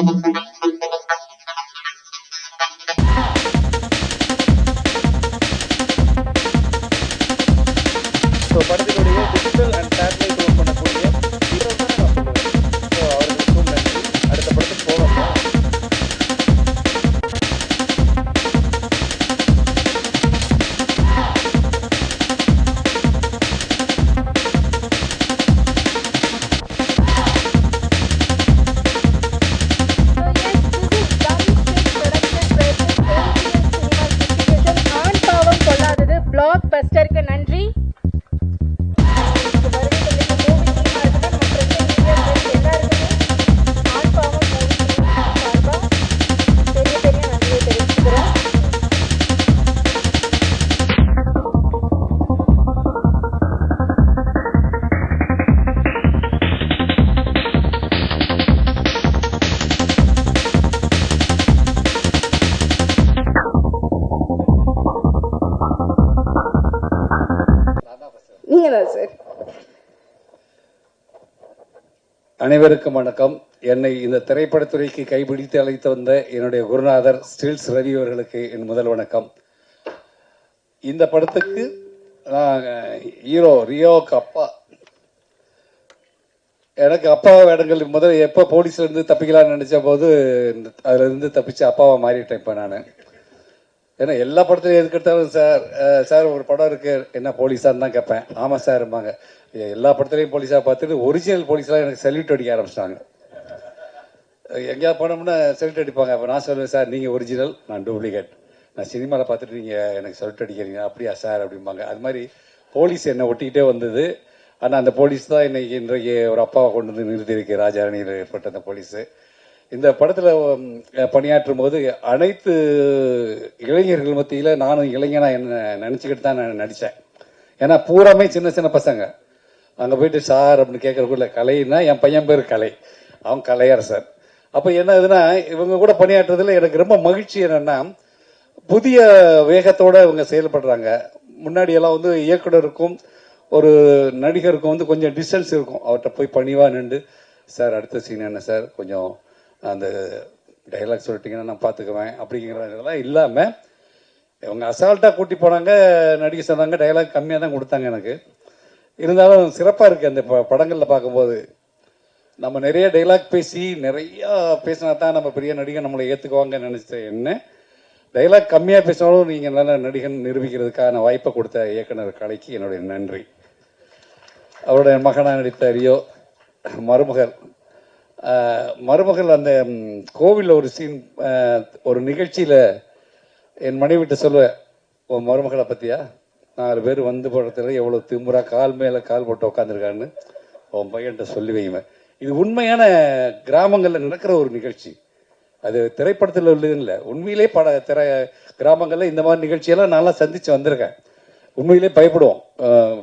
So படத்தினுடைய digital and satellite work பண்ணக்கூடிய hero தான் நான் சொல்லுவேன். ஸோ அவர்களுக்கும் நன்றி. அடுத்த படத்துக்கு போகலாம். பிளாக் பஸ்டருக்கு நன்றி. அனைவருக்கும் வணக்கம். என்னை இந்த திரைப்படத்துறைக்கு கைபிடித்து அழைத்து வந்த என்னுடைய குருநாதர் ஸ்டில்ஸ் ரவி அவர்களுக்கு என் முதல் வணக்கம். இந்த படத்துக்கு நான் ஹீரோ ரியோவுக்கு அப்பா. எனக்கு அப்பா வேடங்கள் முதல்ல எப்போ போலீஸ்ல இருந்து தப்பிக்கலாம்னு நினைச்ச போது அதுல இருந்து தப்பிச்சு அப்பாவை மாறிட்டேன் இப்போ நான். ஏன்னா எல்லா படத்துலையும் எதுக்கிட்டாலும் சார் ஒரு படம் இருக்கு என்ன போலீஸான்னு தான் கேட்பேன். ஆமாம் சார் இருப்பாங்க. எல்லா படத்துலையும் போலீஸாக பார்த்துட்டு ஒரிஜினல் போலீஸ்லாம் எனக்கு சல்யூட் அடிக்க ஆரம்பிச்சிட்டாங்க. எங்கேயாவது போனோம்னா சல்யூட் அடிப்பாங்க. அப்போ நான் சொல்லுவேன் சார் நீங்கள் ஒரிஜினல், நான் டூப்ளிகேட். நான் சினிமாவில் பார்த்துட்டு நீங்கள் எனக்கு சல்யூட் அடிக்கிறீங்க அப்படியா சார் அப்படிம்பாங்க. அது மாதிரி போலீஸ் என்னை ஒட்டிக்கிட்டே வந்தது. ஆனால் அந்த போலீஸ் தான் இன்றைக்கு ஒரு அப்பாவை கொண்டு வந்து நிறுத்தியிருக்கு. ராஜாரணியில் ஏற்பட்ட அந்த போலீஸு இந்த படத்தில் பணியாற்றும் போது அனைத்து இளைஞர்கள் மத்தியில் நானும் இளைஞனா என்ன நினச்சிக்கிட்டு தான் நான் நடித்தேன். ஏன்னா பூராமே சின்ன சின்ன பசங்க. அங்கே போயிட்டு சார் அப்படின்னு கேட்கறக்குள்ள கலைன்னா என் பையன் பேர் கலை, அவன் கலையரசர். அப்போ என்ன இதுனா இவங்க கூட பணியாற்றுறதுல எனக்கு ரொம்ப மகிழ்ச்சி. என்னன்னா புதிய வேகத்தோட இவங்க செயல்படுறாங்க. முன்னாடி எல்லாம் வந்து இயக்குனருக்கும் ஒரு நடிகருக்கும் வந்து கொஞ்சம் டிஸ்டன்ஸ் இருக்கும். அவர்கிட்ட போய் பணிவாக நின்று சார் அடுத்த சீன் என்ன சார், கொஞ்சம் அந்த டைலாக் சொல்லிட்டீங்கன்னா நான் பார்த்துக்குவேன் அப்படிங்கிறதெல்லாம் இல்லாமல் இவங்க அசால்ட்டாக கூட்டி போனாங்க, நடிக்க சொன்னாங்க. டைலாக் கம்மியாக தான் கொடுத்தாங்க எனக்கு. இருந்தாலும் சிறப்பாக இருக்குது அந்த படங்களில் பார்க்கும்போது. நம்ம நிறைய டைலாக் பேசி நிறையா பேசினா தான் நம்ம பெரிய நடிகன் நம்மளை ஏற்றுக்குவாங்கன்னு நினச்ச என்ன டைலாக் கம்மியாக பேசினாலும் நீங்கள் நல்ல நடிகன் நிரூபிக்கிறதுக்கான வாய்ப்பை கொடுத்த இயக்குனர் கலைக்கு என்னுடைய நன்றி. அவருடைய மகனாக நடித்த ரியோ மருமகள் அந்த கோவிலில் ஒரு சீன், ஒரு நிகழ்ச்சியில் என் மனைவிட்ட சொல்லுவேன், உன் மருமகளை பற்றியா 4 பேர் வந்து போடுறதுல எவ்வளோ திமுறா கால் மேலே கால் போட்டு உட்காந்துருக்கான்னு உன் பையன்கிட்ட சொல்லி வையுவேன். இது உண்மையான கிராமங்களில் நடக்கிற ஒரு நிகழ்ச்சி. அது திரைப்படத்தில் உள்ளதுன்னு இல்லை, உண்மையிலே கிராமங்களில் இந்த மாதிரி நிகழ்ச்சியெல்லாம் நான்லாம் சந்தித்து வந்திருக்கேன். உண்மையிலே பயப்படுவோம்.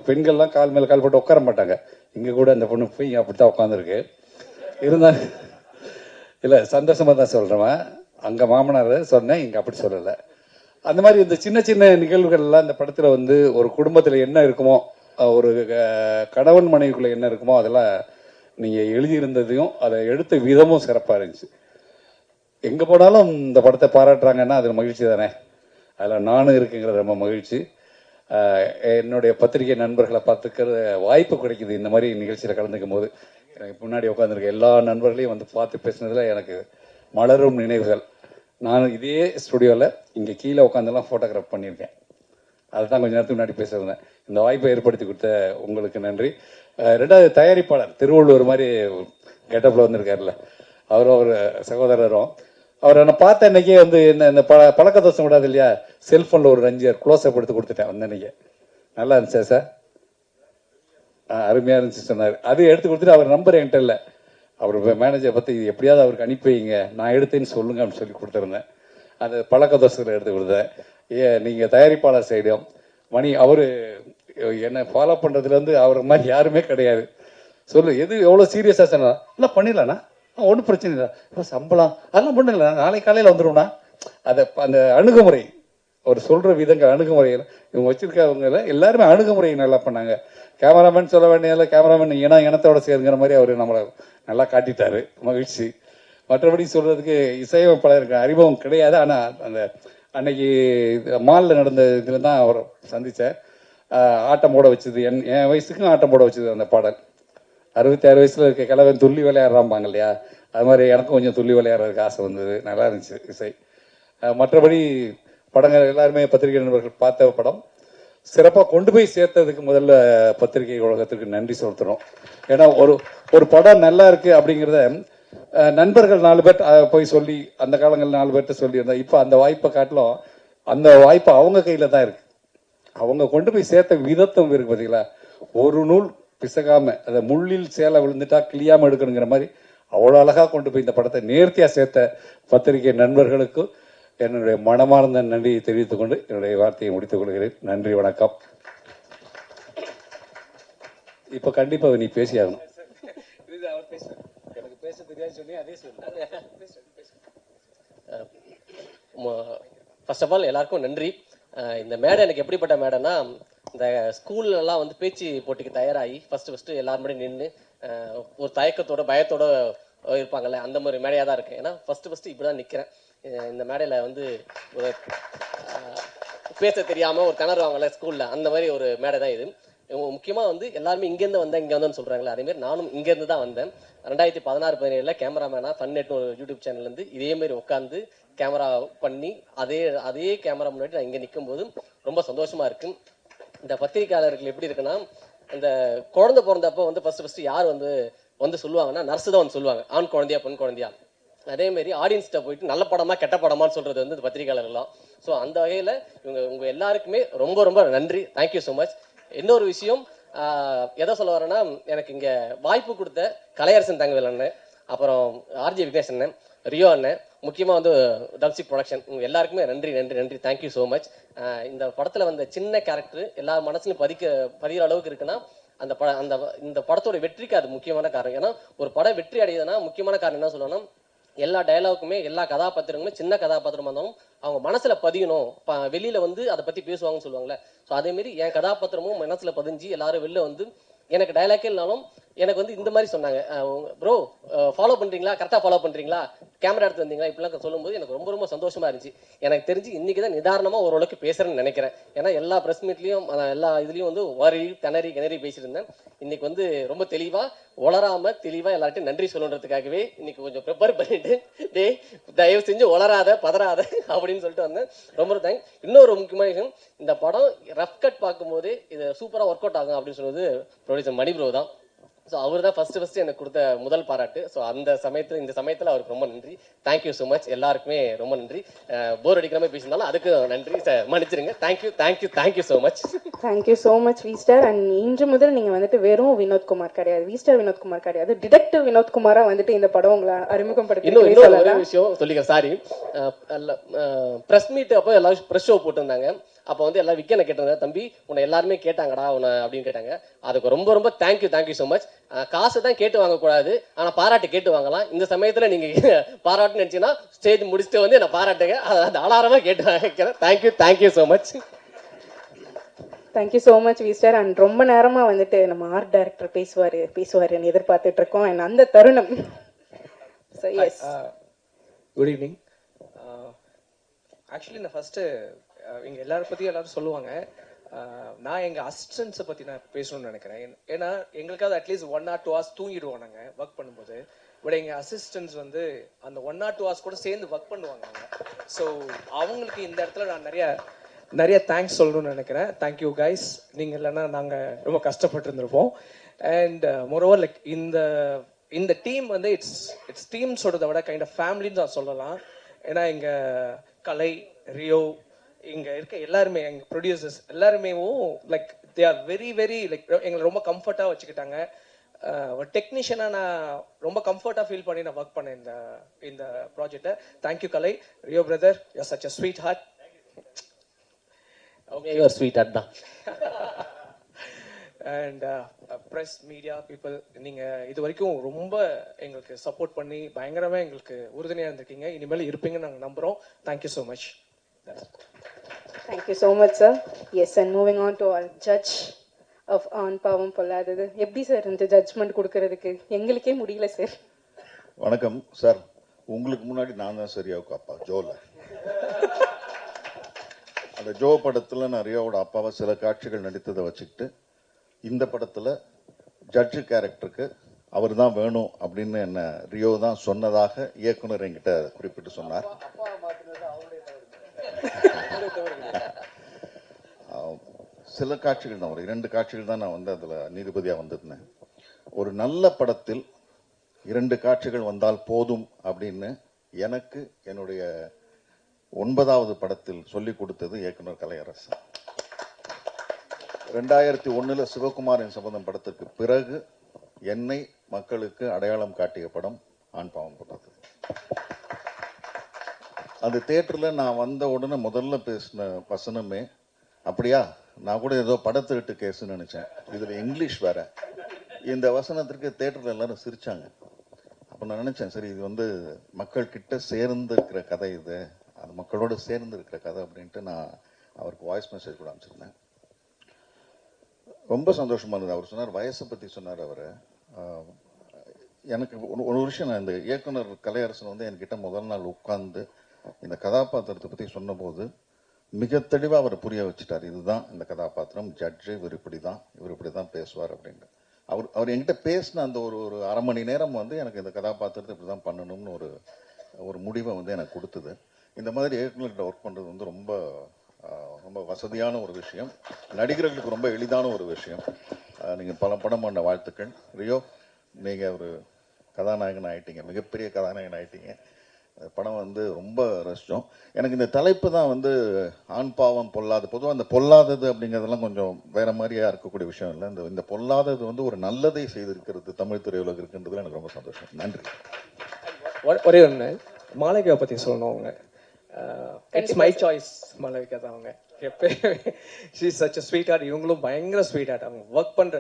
பெண்கள்லாம் கால் மேலே கால் போட்டு உட்கார மாட்டாங்க. இங்கே கூட அந்த பொண்ணு போய் அப்படி தான் உட்காந்துருக்கு. இருந்தாலும் இல்லை, சந்தோஷமாக தான் சொல்கிறேன். அங்கே மாமனார் சொன்னேன், இங்கே அப்படி சொல்லலை. அந்த மாதிரி இந்த சின்ன சின்ன நிகழ்வுகள்லாம் இந்த படத்தில் வந்து ஒரு குடும்பத்தில் என்ன இருக்குமோ, ஒரு கணவன் மனைவிக்குள்ளே என்ன இருக்குமோ அதெல்லாம் நீங்கள் எழுதியிருந்ததையும் அதை எடுத்த விதமும் சிறப்பாக இருந்துச்சு. எங்கே போனாலும் இந்த படத்தை பாராட்டுறாங்கன்னா அது மகிழ்ச்சி தானே. அதில் நானும் இருக்குங்கிறது ரொம்ப மகிழ்ச்சி. என்னுடைய பத்திரிகை நண்பர்களை பார்த்துக்கிற வாய்ப்பு கிடைக்குது இந்த மாதிரி நிகழ்ச்சியில் கலந்துக்கும் போது. எனக்கு முன்னாடி உட்காந்துருக்க எல்லா நண்பர்களையும் வந்து பார்த்து பேசுனதில் எனக்கு மலரும் நினைவுகள். நான் இதே ஸ்டுடியோவில் இங்கே கீழே உட்காந்துலாம் ஃபோட்டோகிராஃப் பண்ணியிருக்கேன். அதுதான் கொஞ்சம் நேரத்துக்கு முன்னாடி பேசியிருந்தேன். இந்த வாய்ப்பை ஏற்படுத்தி கொடுத்த உங்களுக்கு நன்றி. ரெண்டாவது தயாரிப்பாளர் திருவள்ளுவர் மாதிரி கெட்டப்பில் வந்திருக்காருல்ல, அவரும் ஒரு சகோதரரும். அவரை நான் பார்த்த அன்னைக்கே வந்து இந்த பழக்க தோசம் விடாது இல்லையா, செல்ஃபோனில் ஒரு 5 க்ளோஸ்அப் எடுத்து கொடுத்துட்டேன். வந்த அன்னைக்கு நல்லா இருந்துச்சா சார், அருமையாக இருந்துச்சு சொன்னார். அது எடுத்து கொடுத்துட்டு அவர் நம்பர் என்கிட்ட இல்லை, அவர் மேனேஜரை பற்றி இது எப்படியாவது அவருக்கு அனுப்பி வைங்க, நான் எடுத்தேன்னு சொல்லுங்க அப்படின்னு சொல்லி கொடுத்துருந்தேன். அந்த பழக்க தோசையில் எடுத்து கொடுத்தேன். நீங்கள் தயாரிப்பாளர் சைடும் மணி அவர் என்னை ஃபாலோ பண்ணுறதுலேருந்து அவர் மாதிரி யாருமே கிடையாது. சொல்லு எது எவ்வளோ சீரியஸாக சொன்னா இல்லை பண்ணிடலாண்ணா, ஒன்றும் பிரச்சனை இல்லை, இப்போ சம்பளம் அதெல்லாம் பண்ணல, நாளைக்கு காலையில் வந்துடும்ண்ணா. அதை அந்த அணுகுமுறை, ஒரு சொல்கிற விதங்கள் அணுகுமுறைகள் இவங்க வச்சுருக்கவங்கள எல்லாருமே அணுகுமுறை நல்லா பண்ணாங்க. கேமராமேன் சொல்ல வேண்டியதில்லை, கேமராமேன் இனத்தோட சேருங்கிற மாதிரி அவர் நம்மளை நல்லா காட்டிட்டாரு. மகிழ்ச்சி. மற்றபடி சொல்கிறதுக்கு இசையமைப்பாளருக்கு அறிமுகம் கிடையாது. ஆனால் அந்த அன்னைக்கு மாலில் நடந்த இதில் தான் அவரை சந்தித்தேன். ஆட்டம் போட வச்சது என் வயசுக்கும் ஆட்டம் போட வச்சது அந்த பாடல். 66 வயசில் இருக்க கிழவன் துள்ளி விளையாடுறாம்பாங்க இல்லையா, அது மாதிரி எனக்கும் கொஞ்சம் துள்ளி விளையாடுறதுக்கு ஆசை வந்தது. நல்லா இருந்துச்சு இசை. மற்றபடி படங்கள் எல்லாருமே பத்திரிகை நண்பர்கள் பார்த்த படம் சிறப்பாக கொண்டு போய் சேர்த்ததுக்கு முதல்ல பத்திரிகை உலகத்திற்கு நன்றி செலுத்துகிறோம். ஏன்னா ஒரு படம் நல்லா இருக்குது அப்படிங்கிறத நண்பர்கள் 4 பேர் போய் சொல்லி, அந்த காலங்களில் 4 பேர்கிட்ட சொல்லியிருந்தா, இப்போ அந்த வாய்ப்பை காட்டிலும் அந்த வாய்ப்பு அவங்க கையில் தான் இருக்குது. அவங்க கொண்டு போய் சேர்த்த விதத்தம் இருக்கு பார்த்தீங்களா, ஒரு நூல் பிசகாமல் அதை முள்ளில் சேலை விழுந்துட்டா கிளியாமல் எடுக்கணுங்கிற மாதிரி அவ்வளோ அழகாக கொண்டு போய் இந்த படத்தை நேர்த்தியாக சேர்த்த பத்திரிகை நண்பர்களுக்கும் என்னுடைய மனமார்ந்த நன்றியை தெரிவித்துக் கொண்டு என்னுடைய வார்த்தையை முடித்துக் கொள்கிறேன். நன்றி, வணக்கம். இப்போ கண்டிப்பாக நீ பேசியாகணும். எனக்கு பேச தெரியாது சொல்லி அதே சொல்லு. ஃபர்ஸ்ட் ஆஃப் ஆல் எல்லாருக்கும் நன்றி. இந்த மேடை எனக்கு எப்படிப்பட்ட மேடைனா, இந்த ஸ்கூல்லலாம் வந்து பேச்சு போட்டிக்கு தயாராகி ஃபஸ்ட்டு எல்லாரும் முன்னாடி நின்று ஒரு தயக்கத்தோட பயத்தோட இருப்பாங்கல்ல, அந்த மாதிரி மேடையாக தான் இருக்கேன். ஏன்னா ஃபஸ்ட்டு இப்படி தான் நிற்கிறேன். இந்த மேடையில் வந்து ஒரு பேச தெரியாமல் ஒரு திணறுவாங்கல்ல ஸ்கூலில், அந்த மாதிரி ஒரு மேடை தான் இது. முக்கியமாக வந்து எல்லாருமே இங்கேருந்து வந்தேன் இங்கே வந்தேன்னு சொல்கிறாங்களே, அதேமாதிரி நானும் இங்கேருந்து தான் வந்தேன். 2016-17 கேமராமேனாக ஃபன்9 ஒரு யூடியூப் சேனல்லேருந்து இதேமாரி உட்காந்து கேமரா பண்ணி அதே கேமரா முன்னாடி நான் இங்கே நிற்கும்போது ரொம்ப சந்தோஷமாக இருக்குது. இந்த பத்திரிகையாளர்கள் எப்படி இருக்குன்னா, இந்த குழந்தை பிறந்தப்போ வந்து ஃபஸ்ட்டு யார் வந்து சொல்லுவாங்கன்னா, நர்ஸு தான் வந்து சொல்லுவாங்க, ஆண் குழந்தையா பெண் குழந்தையா. அதேமாரி ஆடியன்ஸ்கிட்ட போயிட்டு நல்ல படமா கெட்ட படமான்னு சொல்கிறது வந்து இந்த பத்திரிகையாளர்கள்லாம். ஸோ அந்த வகையில் உங்கள் எல்லாருக்குமே ரொம்ப ரொம்ப நன்றி. Thank you so much. இன்னொரு விஷயம் எதை சொல்ல வரேன்னா, எனக்கு இங்கே வாய்ப்பு கொடுத்த கலையரசன் தங்கவேல் அண்ணன், அப்புறம் ஆர்ஜி விக்னேஷ் அண்ணன், ரியோ அண்ணன், முக்கியமாக வந்து டப்சிக் ப்ரொடக்ஷன், எல்லாருக்குமே நன்றி. Thank you so much. இந்த படத்தில் வந்த சின்ன கேரக்டர் எல்லா மனசுலையும் பதிகிற அளவுக்கு இருக்குன்னா, இந்த படத்தோட வெற்றிக்கு அது முக்கியமான காரணம். ஏன்னா ஒரு படம் வெற்றி அடையுதுன்னா முக்கியமான காரணம் என்ன சொல்லணும்னா, எல்லா டயலாகுமே எல்லா கதாபாத்திரங்களுமே சின்ன கதாபாத்திரமா இருந்தாலும் அவங்க மனசுல பதியணும், வெளியில வந்து அதை பத்தி பேசுவாங்கன்னு சொல்லுவாங்கல்ல. ஸோ அதேமாரி என் கதாபாத்திரமும் மனசுல பதிஞ்சு எல்லாரும் வெளில வந்து எனக்கு டைலாக்கே இல்லைனாலும் எனக்கு வந்து இந்த மாதிரி சொன்னாங்க, ப்ரோ ஃபாலோ பண்ணுறீங்களா, கரெக்டாக ஃபாலோ பண்ணுறீங்களா, கேமரா எடுத்து வந்தீங்களா, இப்படிலாம் சொல்லும்போது எனக்கு ரொம்ப ரொம்ப சந்தோஷமாக இருந்துச்சு. எனக்கு தெரிஞ்சு இன்றைக்கி தான் நிதானமாக ஓரளவுக்கு பேசுகிறேன்னு நினைக்கிறேன். ஏன்னா எல்லா ப்ரெஸ் மீட்லேயும் எல்லா இதுலேயும் வந்து கிணறி பேசிட்டு இருந்தேன். இன்றைக்கி வந்து ரொம்ப தெளிவாக உளராமல் தெளிவாக எல்லார்ட்டையும் நன்றி சொல்லணுன்றதுக்காகவே இன்றைக்கி கொஞ்சம் ப்ரிப்பேர் பண்ணிட்டு, தயவு செஞ்சு உளராத பதறாத அப்படின்னு சொல்லிட்டு வந்தேன். ரொம்ப தேங்க்ஸ். இன்னொரு முக்கியமான விஷயம், இந்த படம் ரஃப் கட் பார்க்கும்போது இது சூப்பராக ஒர்க் அவுட் ஆகும் அப்படின்னு சொன்னது ப்ரொடியூசர் மணி ப்ரோ தான். ஸோ அவர் தான் ஃபஸ்ட்டு எனக்கு கொடுத்த முதல் பாராட்டு. ஸோ இந்த சமயத்தில் அவருக்கு ரொம்ப நன்றி. Thank you so much. எல்லாருக்குமே ரொம்ப நன்றி. போர் அடிக்கிற மாதிரி பேசியிருந்தாலும் அதுக்கு நன்றி, மன்னிச்சிருங்க. Thank you so much. Thank you so much V Star. And இன்று முதல் நீங்கள் வந்துட்டு வெறும் வினோத்குமார் கிடையாது, வி ஸ்டார் வினோத்குமார் கிடையாது, டிடெக்டிவ் வினோத்குமாராக வந்துட்டு இந்த படம் உங்களை அறிமுகப்படுத்தி. இன்னொரு ஒரே விஷயம் சொல்லிக்கிறேன், சாரி. ப்ரெஸ் மீட் அப்போ எல்லாரும் ப்ரெஸ் ஷோ போட்டிருந்தாங்க. அப்போ வந்து எல்லாம் விக்கனை கேட்டிருந்தேன், தம்பி உன்னை எல்லாருமே கேட்டாங்கடா உன்னை அப்படின்னு கேட்டாங்க. அதுக்கு ரொம்ப ரொம்ப தேங்க்யூ ஸோ மச். காசு தான் கேட்டு வாங்கக்கூடாது, ஆனால் பாராட்டு கேட்டு வாங்கலாம். இந்த சமயத்தில் நீங்கள் பாராட்டுன்னு நினச்சிங்கன்னா ஸ்டேஜ் முடிச்சுட்டு வந்து என்னை பாராட்டுங்க, அதை அலாரமாக கேட்டு வாங்கிக்கிறேன். Thank you so much. Thank you so much V Star. And ரொம்ப நேரமாக வந்துட்டு நம்ம ஆர்ட் டைரக்டர் பேசுவாருன்னு எதிர்பார்த்துட்டு இருக்கோம். அண்ட் அந்த தருணம். Good evening. ஆக்சுவலி நான் ஃபஸ்ட்டு இங்கே எல்லாரை பற்றியும் எல்லாரும் சொல்லுவாங்க, நான் எங்கள் அசிஸ்டன்ஸை பற்றி நான் பேசணும்னு நினைக்கிறேன். ஏன்னா எங்களுக்காவது அட்லீஸ்ட் 1 or 2 hours தூங்கிடுவோம் நாங்கள் ஒர்க் பண்ணும்போது. பட் எங்கள் அசிஸ்டன்ஸ் வந்து அந்த 1 or 2 hours கூட சேர்ந்து ஒர்க் பண்ணுவாங்க அவங்க. ஸோ அவங்களுக்கு இந்த இடத்துல நான் நிறைய தேங்க்ஸ் சொல்லணும்னு நினைக்கிறேன். Thank you guys. நீங்கள் இல்லைன்னா நாங்கள் ரொம்ப கஷ்டப்பட்டு இருந்திருப்போம். அண்ட் மோரோவர் லைக் இந்த டீம் வந்து இட்ஸ் டீம் சொல்கிறத விட கைண்ட் ஆஃப் ஃபேமிலின்னு தான் சொல்லலாம். ஏன்னா எங்கள் கலை, ரியோ, இங்கே இருக்க எல்லாருமே எங்கள் ப்ரொடியூசர்ஸ் எல்லாருமே like they are very very like எங்களை ரொம்ப கம்ஃபர்ட்டாக வச்சுக்கிட்டாங்க. ஒரு டெக்னீஷியனாக நான் ரொம்ப கம்ஃபர்ட்டாக ஃபீல் பண்ணி நான் ஒர்க் பண்ணேன் இந்த ப்ராஜெக்டை. Thank you Kalai, Rio brother, you are such a sweet heart. Okay, sweet heart தான். அண்ட் ப்ரெஸ் மீடியா பீப்புள், நீங்கள் இது வரைக்கும் ரொம்ப எங்களுக்கு சப்போர்ட் பண்ணி பயங்கரமாக எங்களுக்கு உறுதுணையாக இருந்திருக்கீங்க. இனிமேல் இருப்பீங்கன்னு நாங்கள் நம்புகிறோம். Thank you so much. Thank you so much, sir. Yes, and moving on to our judge of ஆண் பாவம் பொல்லாதது. எப்படி சார் இந்த ஜட்ஜ்மெண்ட் கொடுக்கறதுக்கு எங்களுக்கே முடியல சார். வணக்கம் சார். உங்களுக்கு முன்னாடி நான் தான் சரியாவுக்கு அப்பா ஜோல. அந்த ஜோ படத்தில் நான் ரியோவோட அப்பாவை சில காட்சிகள் நடித்ததை வச்சுக்கிட்டு இந்த படத்தில் ஜட்ஜு கேரக்டருக்கு அவர் தான் வேணும் அப்படின்னு என்ன ரியோ தான் சொன்னதாக இயக்குனர் என்கிட்ட குறிப்பிட்டு சொன்னார். சில காட்சிகள் தான், ஒரு 2 காட்சிகள் தான் நான் வந்து அதில் நீதிபதியாக வந்திருந்தேன். ஒரு நல்ல படத்தில் 2 காட்சிகள் வந்தால் போதும் அப்படின்னு எனக்கு என்னுடைய 9வது படத்தில் சொல்லிக் கொடுத்தது இயக்குனர் கலையரசன். 2001 சிவகுமாரின் சபதம் படத்திற்கு பிறகு என்னை மக்களுக்கு அடையாளம் காட்டிய படம் ஆண் பாவம் போட்டது. அந்த தியேட்டரில் நான் வந்த உடனே முதல்ல பேசின வசனமே, அப்படியா நான் கூட ஏதோ படத்திட்டு கேஸ்ன்னு நினைச்சேன், இதில் இங்கிலீஷ் வேற. இந்த வசனத்திற்கு தியேட்டரில் எல்லாரும் சிரிச்சாங்க. அப்போ நான் நினைச்சேன், சரி இது வந்து மக்கள் கிட்ட சேர்ந்து இருக்கிற கதை, இது அது மக்களோட சேர்ந்து இருக்கிற கதை அப்படின்ட்டு நான் அவருக்கு வாய்ஸ் மெசேஜ் கூட அனுப்பிச்சிருந்தேன். ரொம்ப சந்தோஷமா இருந்தது. அவர் சொன்னார், வயசை பற்றி சொன்னார். அவர் எனக்கு ஒரு விஷயம், நான் இந்த இயக்குனர் கலையரசன் வந்து என்கிட்ட முதல் நாள் உட்கார்ந்து இந்த கதாபாத்திரத்தை பற்றி சொன்னபோது மிக தெளிவாக அவர் புரிய வச்சுட்டார். இதுதான் இந்த கதாபாத்திரம், ஜட்ஜு இவர் இப்படி தான் பேசுவார் அப்படின்ட்டு. அவர் என்கிட்ட பேசின அந்த ஒரு அரை மணி நேரம் வந்து எனக்கு இந்த கதாபாத்திரத்தை இப்படி தான் பண்ணணும்னு ஒரு முடிவை வந்து எனக்கு கொடுத்தது. இந்த மாதிரி இயக்குநர்கிட்ட ஒர்க் பண்ணுறது வந்து ரொம்ப ரொம்ப வசதியான ஒரு விஷயம், நடிகர்களுக்கு ரொம்ப எளிதான ஒரு விஷயம். நீங்கள் பல படம் பண்ண வாழ்த்துக்கள். ரியோ, நீங்கள் ஒரு கதாநாயகன் ஆகிட்டீங்க, மிகப்பெரிய கதாநாயகன் ஆகிட்டீங்க. படம் வந்து ரொம்ப ரசித்தோம். எனக்கு இந்த தலைப்பு தான் வந்து ஆண் பாவம் பொல்லாது. பொதுவாக இந்த பொல்லாதது அப்படிங்கிறதெல்லாம் கொஞ்சம் வேற மாதிரியா இருக்கக்கூடிய விஷயம் இல்லை. இந்த பொல்லாதது வந்து ஒரு நல்லதை செய்திருக்கிறது தமிழ் திரையுலகம் இருக்குன்றதுல எனக்கு ரொம்ப சந்தோஷம். நன்றி. ஒரே ஒன்று, மாளவிகா பற்றி சொல்லணும். அவங்க இட்ஸ் மை சாய்ஸ். மாளவிகா தான் அவங்க எப்பயுமே she is such a sweet heart. இவங்களும் பயங்கர ஸ்வீட் ஹார்ட். அவங்க ஒர்க் பண்ணுற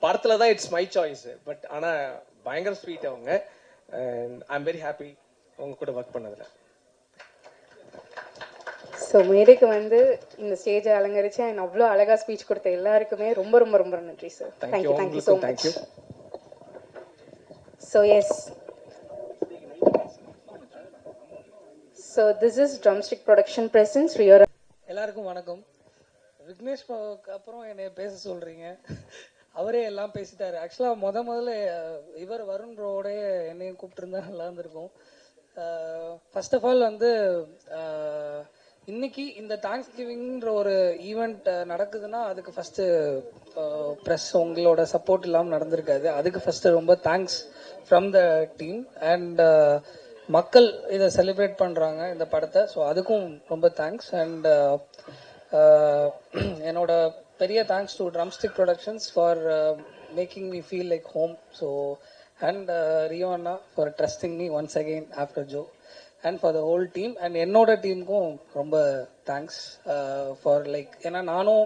படத்தில் தான் இட்ஸ் மை சாய்ஸ், பட் ஆனால் பயங்கர ஸ்வீட் அவங்க. And I am very happy அவங்க கூட ஒர்க் பண்ணதில். ஸோ மேடைக்கு வந்து இந்த ஸ்டேஜை அலங்கரிச்சு அண்ட் அவ்வளோ அழகாக ஸ்பீச் கொடுத்த எல்லாருக்குமே ரொம்ப ரொம்ப ரொம்ப நன்றி sir. Thank you so much. So yes, so this is drumstick production presents Rio. எல்லாருக்கும் வணக்கம். விக்னேஷ் அப்புறம் என்னை பேச சொல்றீங்க, அவரே எல்லாம் பேசிட்டாரு. ஆக்சுவலாக முதல்ல இவர் வருண் ப்ரோட என்னையும் கூப்பிட்டுருந்தா நல்லா இருந்திருக்கும். ஃபர்ஸ்ட் ஆஃப் ஆல் வந்து இன்னைக்கு இந்த தேங்க்ஸ் கிவிங்ன்ற ஒரு ஈவெண்ட் நடக்குதுன்னா அதுக்கு ஃபர்ஸ்ட் ப்ரெஸ் உங்களோட சப்போர்ட் இல்லாமல் நடந்திருக்காது. அதுக்கு ஃபர்ஸ்ட் ரொம்ப thanks from the team. And மக்கள் இதை செலிப்ரேட் பண்ணுறாங்க இந்த படத்தை, ஸோ அதுக்கும் ரொம்ப தேங்க்ஸ். அண்ட் என்னோட பெரிய thanks to drumstick productions for making me feel like home. So and Rio Anna for trusting me once again after Joe, and for the whole team. And என்னோட டீமுக்கும் ரொம்ப தேங்க்ஸ் ஃபார் லைக், ஏன்னா நானும்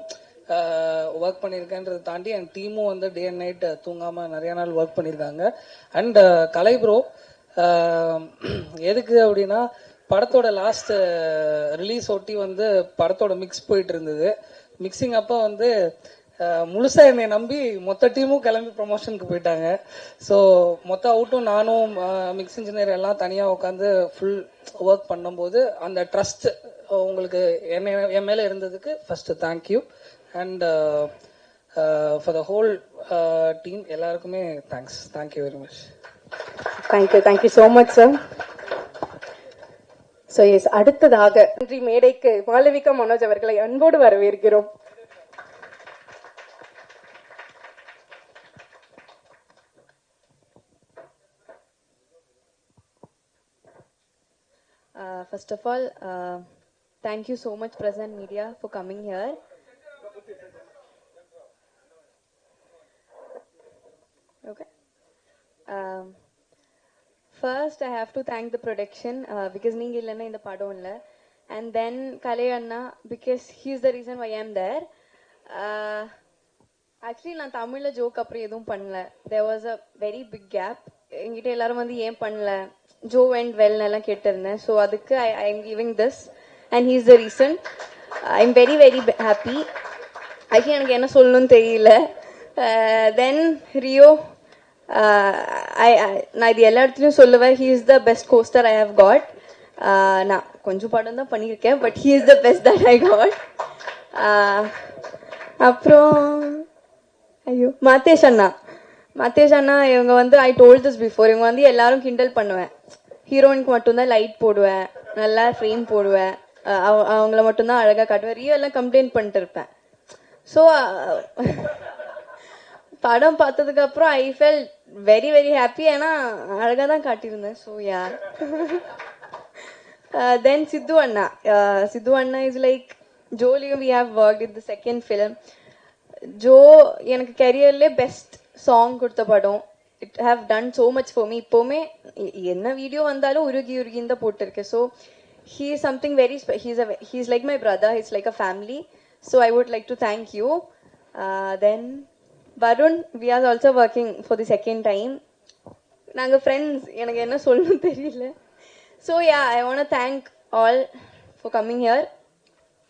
work பண்ணியிருக்கேன்றதை தாண்டி என் டீமும் வந்து day and night தூங்காமல் நிறைய நாள் ஒர்க் பண்ணியிருக்காங்க. அண்ட் கலை ப்ரோ எதுக்கு அப்படின்னா, படத்தோட லாஸ்ட் ரிலீஸ் ஒட்டி வந்து படத்தோட மிக்ஸ் போயிட்டு இருந்தது. மிக்சிங் அப்போ வந்து முழுசா என்னை நம்பி மொத்த டீமும் கிளம்பி ப்ரொமோஷனுக்கு போயிட்டாங்க. ஸோ மொத்த அவுட்டும் நானும் மிக்ஸ் இன்ஜினியர் எல்லாம் தனியாக உட்காந்து ஃபுல் ஒர்க் பண்ணும்போது அந்த ட்ரஸ்ட் உங்களுக்கு என் மேலே இருந்ததுக்கு first thank you. And for the whole team எல்லாருக்குமே thanks. Thank you very much. Thank you so much sir. So yes, அடுத்ததாக நன்றி மேடைக்கு மாளவிகா மனோஜ் அவர்களை அன்போடு வரவேற்கிறோம். First of all, thank you so much, Present Media, for coming here. Okay. First, I have to thank the production because நீங்க இல்லைன்னா இந்த படம் இல்லை. And then Kalai Anna, because he is the reason why I am there. Actually, நான் தமிழ்ல joke அப்புறம் எதுவும் பண்ணல. There was a very big gap. என்கிட்ட எல்லாரும் வந்து ஏன் பண்ணல, ஜோ அண்ட் வெல் எல்லாம் கேட்டிருந்தேன். ஸோ அதுக்கு I am giving this and he is the reason. I am very very happy. Actually எனக்கு என்ன சொல்லணும்னு தெரியல. தென் ரியோ, நான் இது எல்லா இடத்துலையும் சொல்லுவேன், he is the best co-star I have got. நான் கொஞ்சம் படம் தான் பண்ணியிருக்கேன், but he is the best that I got. அப்புறம் ஐயோ மாத்தேஷ் அண்ணா இவங்க வந்து ஐ டோல்ட் திஸ் பிஃபோர், இவங்க வந்து எல்லாரும் கிண்டல் பண்ணுவேன், ஹீரோயினுக்கு மட்டும்தான் லைட் போடுவேன், நல்லா ஃப்ரேம் போடுவேன், அவங்கள மட்டும்தான் அழகாக காட்டுவேன், ரியெல்லாம் கம்ப்ளைண்ட் பண்ணிட்டு இருப்பேன். ஸோ படம் பார்த்ததுக்கு அப்புறம் I felt very very happy, ஏன்னா அழகாக தான் காட்டியிருந்தேன். So yeah. தென் சித்து அண்ணா இஸ் லைக் ஜோலியும் we have work in the second film. Jo எனக்கு கெரியர்லேயே பெஸ்ட் சாங் கொடுத்த படம். It have done so much for me. இப்போவுமே என்ன வீடியோ வந்தாலும் உருகின்னு தான் போட்டிருக்கேன். So he is something very he's like my brother, he's like a family, so I would like to thank you. Then Varun, we are also working for the second time. நாங்க friends, எனக்கு என்ன சொல்லணும் தெரியல. So yeah, I want to thank all for coming here,